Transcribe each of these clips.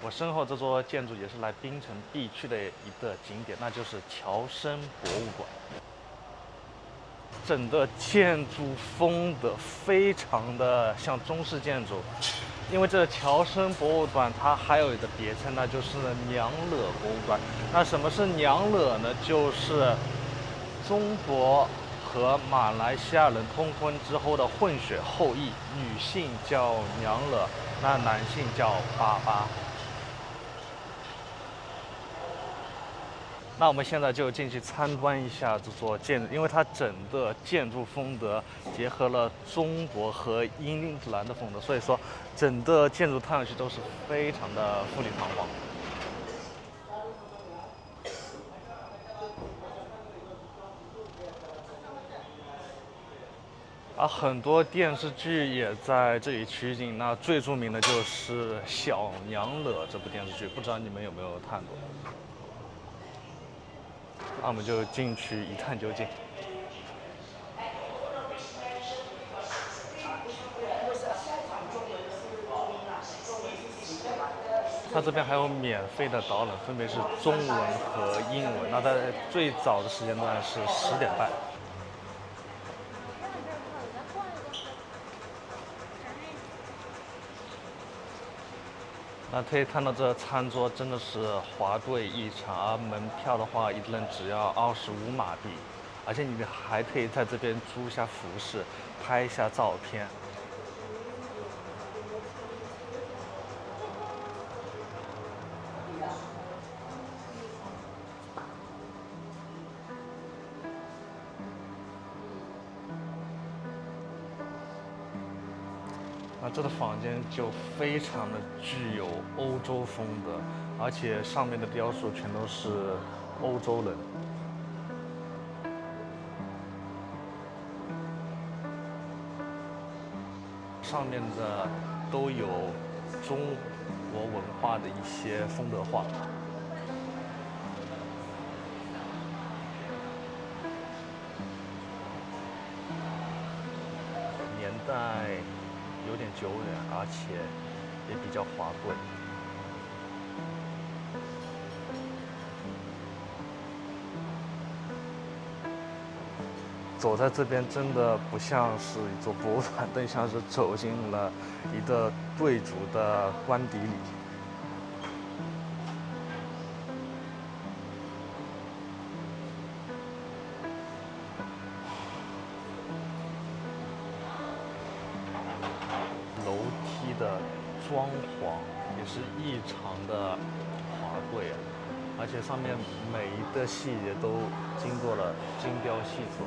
我身后这座建筑也是来槟城必去的一个景点，那就是侨生博物馆。整个建筑风格非常的像中式建筑，因为这侨生博物馆它还有一个别称，那就是娘惹博物馆。那什么是娘惹呢？就是中国和马来西亚人通婚之后的混血后裔，女性叫娘惹，那男性叫爸爸。那我们现在就进去参观一下这座建筑，因为它整个建筑风格结合了中国和英格兰的风格，所以说整个建筑看上去都是非常的富丽堂皇。很多电视剧也在这里取景，那最著名的就是《小娘惹》这部电视剧，不知道你们有没有看过？那我们就进去一探究竟。它这边还有免费的导览，分别是中文和英文。那在最早的时间段是10点半。那可以看到这餐桌真的是华贵异常，而门票的话，一个人只要25马币，而且你还可以在这边租一下服饰，拍一下照片。那这个房间就非常的具有欧洲风格，而且上面的雕塑全都是欧洲人。上面的都有中国文化的一些风格画。年代有点久远，而且也比较华贵。走在这边真的不像是一座博物馆，更像是走进了一个贵族的官邸里。楼梯的装潢也是异常的华贵啊，而且上面每一个细节都经过了精雕细琢。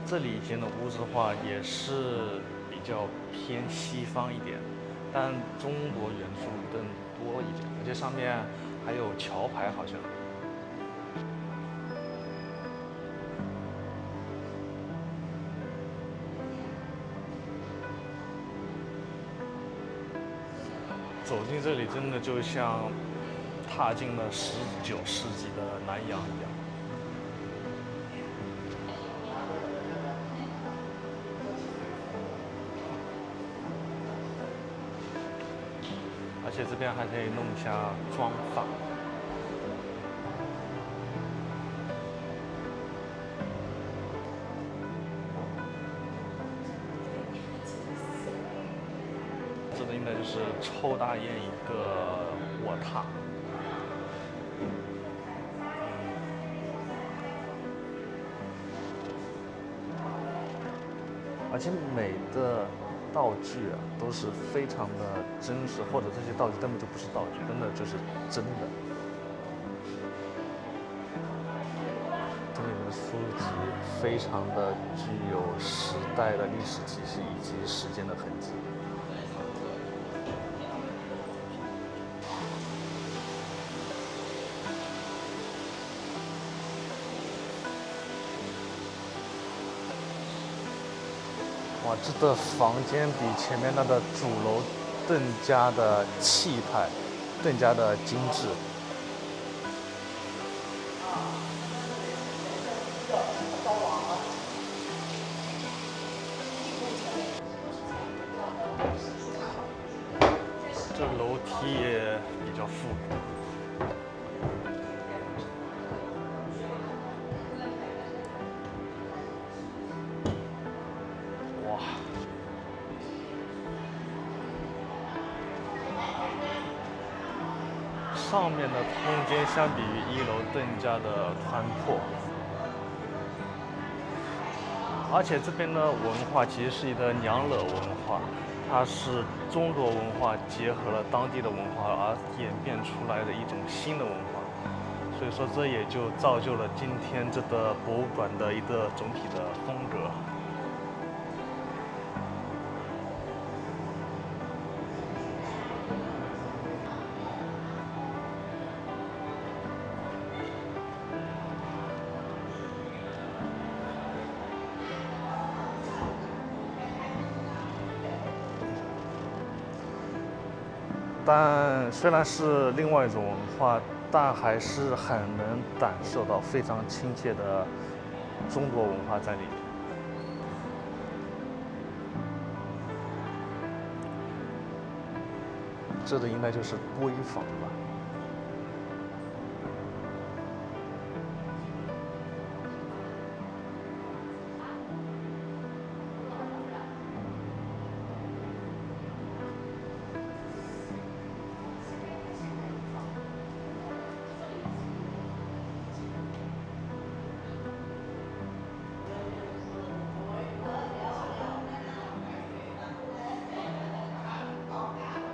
这里以前的屋子的话也是比较偏西方一点，但中国元素更多一点，而且上面还有桥牌，好像。走进这里，真的就像踏进了19世纪的南洋一样。而且这边还可以弄一下妆发。这个应该就是抽大雁一个卧榻。而且每个道具啊都是非常的真实，或者这些道具根本就不是道具，真的就是真的。这里面的书籍非常的具有时代的历史气息以及时间的痕迹。哇，这个房间比前面那个主楼更加的气派，更加的精致。这楼梯也比较复古。哇！上面的空间相比于1楼更加的宽阔，而且这边的文化其实是一个娘惹文化，它是中国文化结合了当地的文化而演变出来的一种新的文化，所以说这也就造就了今天这个博物馆的一个总体的风格。但虽然是另外一种文化，但还是很能感受到非常亲切的中国文化在里面。这个应该就是闺房吧。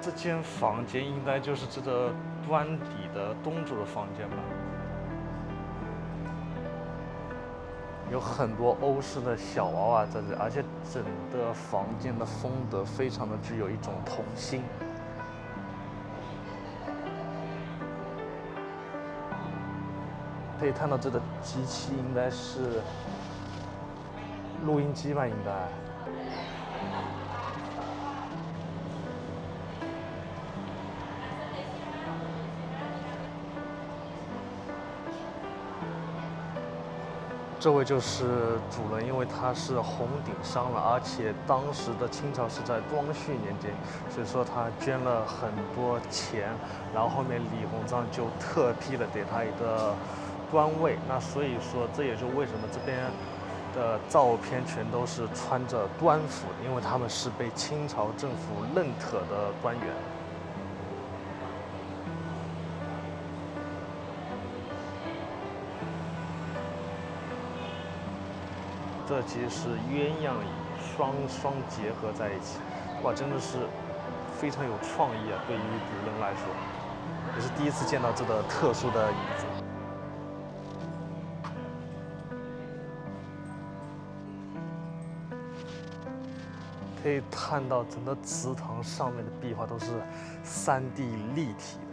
这间房间应该就是这个端底的东主的房间吧，有很多欧式的小娃娃在这里，而且整个房间的风格非常的具有一种童心。可以看到这个机器应该是录音机吧，应该。这位就是主人，因为他是红顶商人，而且当时的清朝是在光绪年间，所以说他捐了很多钱，然后后面李鸿章就特批了给他一个官位。那所以说这也是为什么这边的照片全都是穿着官服，因为他们是被清朝政府认可的官员。这其实是鸳鸯椅双结合在一起，哇，真的是非常有创意啊！对于古人来说，也是第一次见到这个特殊的椅子。可以看到整个祠堂上面的壁画都是3D 立体的。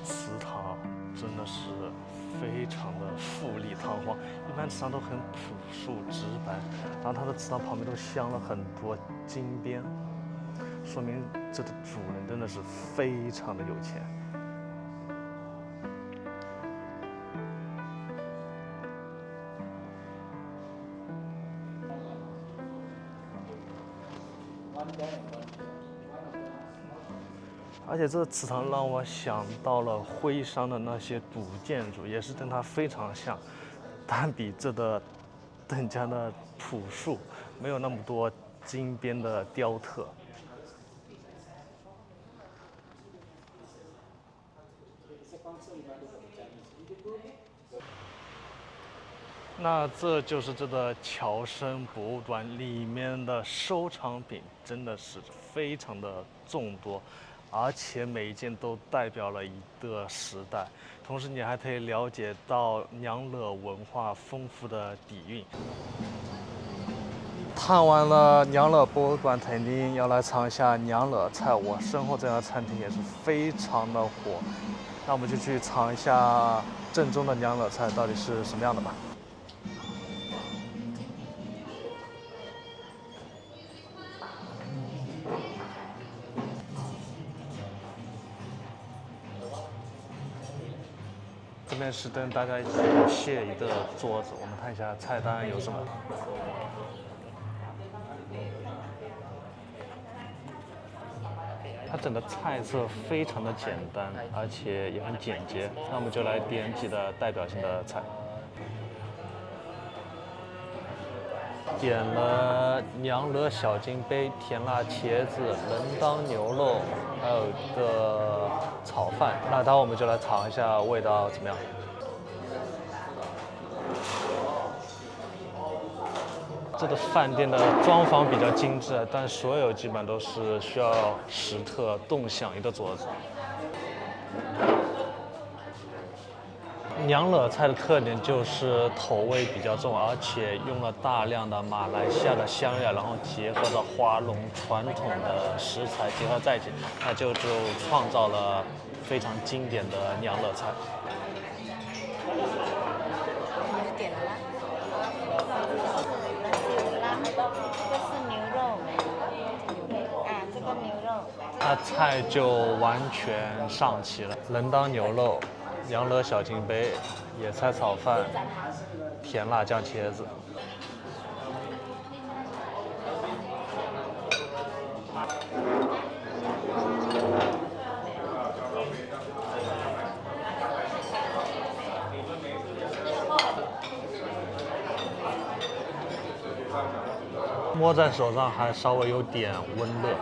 祠堂真的是非常的富丽堂皇，一般祠堂都很朴素直白，然后它的祠堂旁边都镶了很多金边，说明这个主人真的是非常的有钱。而且这个祠堂让我想到了徽商的那些古建筑，也是跟它非常像，但比这个更加的朴素，没有那么多金边的雕刻。那这就是这个侨生博物馆里面的收藏品，真的是非常的众多，而且每一件都代表了一个时代，同时你还可以了解到娘惹文化丰富的底蕴。探完了娘惹博物馆，肯定要来尝一下娘惹菜。我身后这家餐厅也是非常的火，那我们就去尝一下正宗的娘惹菜到底是什么样的吧。这边是跟大家一起谢礼的桌子，我们看一下菜单有什么。它整个菜色非常的简单，而且也很简洁。那我们就来点几个代表性的菜。点了娘惹小金杯、甜辣茄子、人当牛肉，还有一个炒饭。那待会我们就来尝一下味道怎么样。这个饭店的装潢比较精致，但所有基本都是需要时刻动响一个桌子。娘惹菜的特点就是口味比较重，而且用了大量的马来西亚的香料，然后结合了华龙传统的食材结合在一起，那就创造了非常经典的娘惹菜。点了吗？这是牛肉啊，这个牛肉。那菜就完全上齐了，人当牛肉。娘惹小金杯、野菜炒饭、甜辣酱茄子。摸在手上还稍微有点温热。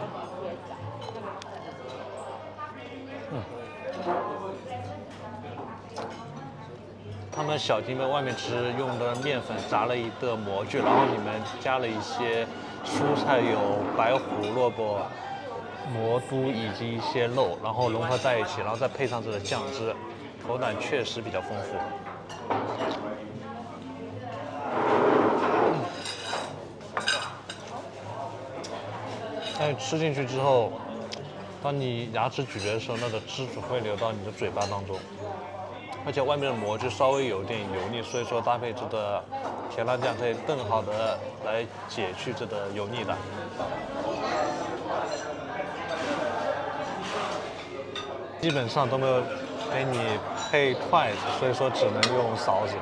他们小金杯外面只是用的面粉炸了一个模具，然后里面加了一些蔬菜，有白胡萝卜、蘑菇以及一些肉，然后融合在一起，然后再配上这个酱汁，口感确实比较丰富。但是吃进去之后，当你牙齿咀嚼的时候，那个汁水会流到你的嘴巴当中。而且外面的模具稍微有点油腻，所以说搭配这个甜辣酱可以更好的来解去这个油腻感。基本上都没有给你配筷子，所以说只能用勺子。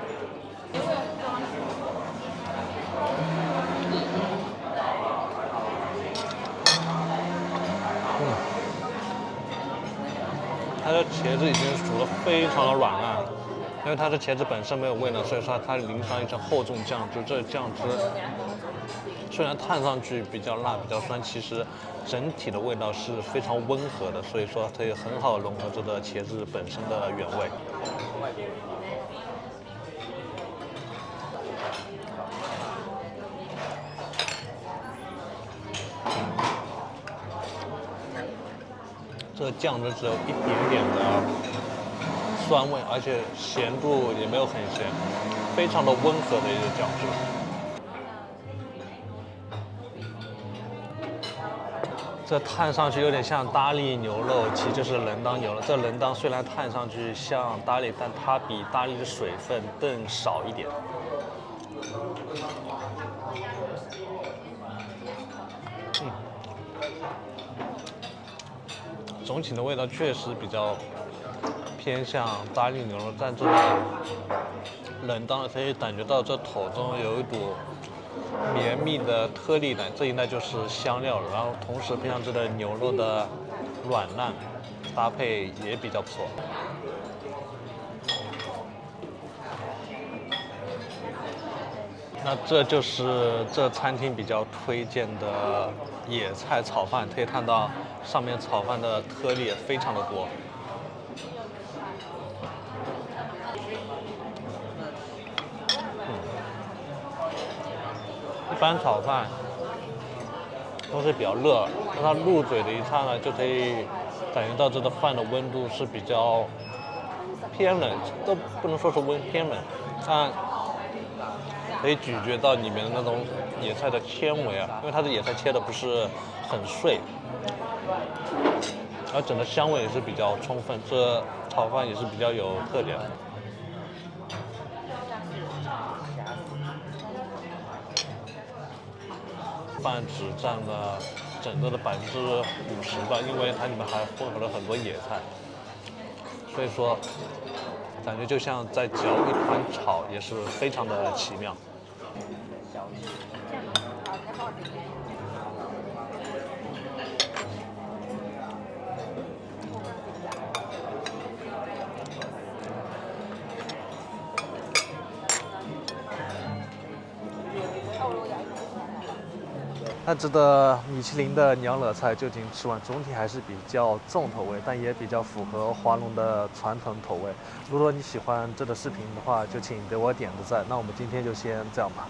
它的茄子已经煮得非常的软烂，因为它的茄子本身没有味呢，所以说它淋上一层厚重酱汁。这酱汁虽然看上去比较辣、比较酸，其实整体的味道是非常温和的，所以说可以很好融合这个茄子本身的原味。这个酱汁只有一点点的酸味，而且咸度也没有很咸，非常的温和的一个酱汁。这看上去有点像咖喱牛肉，其实就是人当牛肉。这人当虽然看上去像咖喱，但它比咖喱的水分更少一点。总体的味道确实比较偏向咖喱牛肉，但这个人当可以感觉到这口中有一股绵密的颗粒感，这应该就是香料了。然后同时配上这个牛肉的软烂，搭配也比较不错。那这就是这餐厅比较推荐的野菜炒饭，可以看到上面炒饭的颗粒也非常的多。一般炒饭都是比较热，当它入嘴的一刹那，就可以感觉到这个饭的温度是比较偏冷，都不能说是偏冷，但可以咀嚼到里面的那种野菜的纤维啊，因为它的野菜切的不是很碎，而整个香味也是比较充分，这炒饭也是比较有特点。饭只占了整个的50%吧，因为它里面还混合了很多野菜，所以说感觉就像在嚼一盘草，也是非常的奇妙。那值得米其林的娘惹菜就近吃完，总体还是比较重口味，但也比较符合华龙的传统口味。如果你喜欢这个视频的话，就请给我点个赞。那我们今天就先这样吧。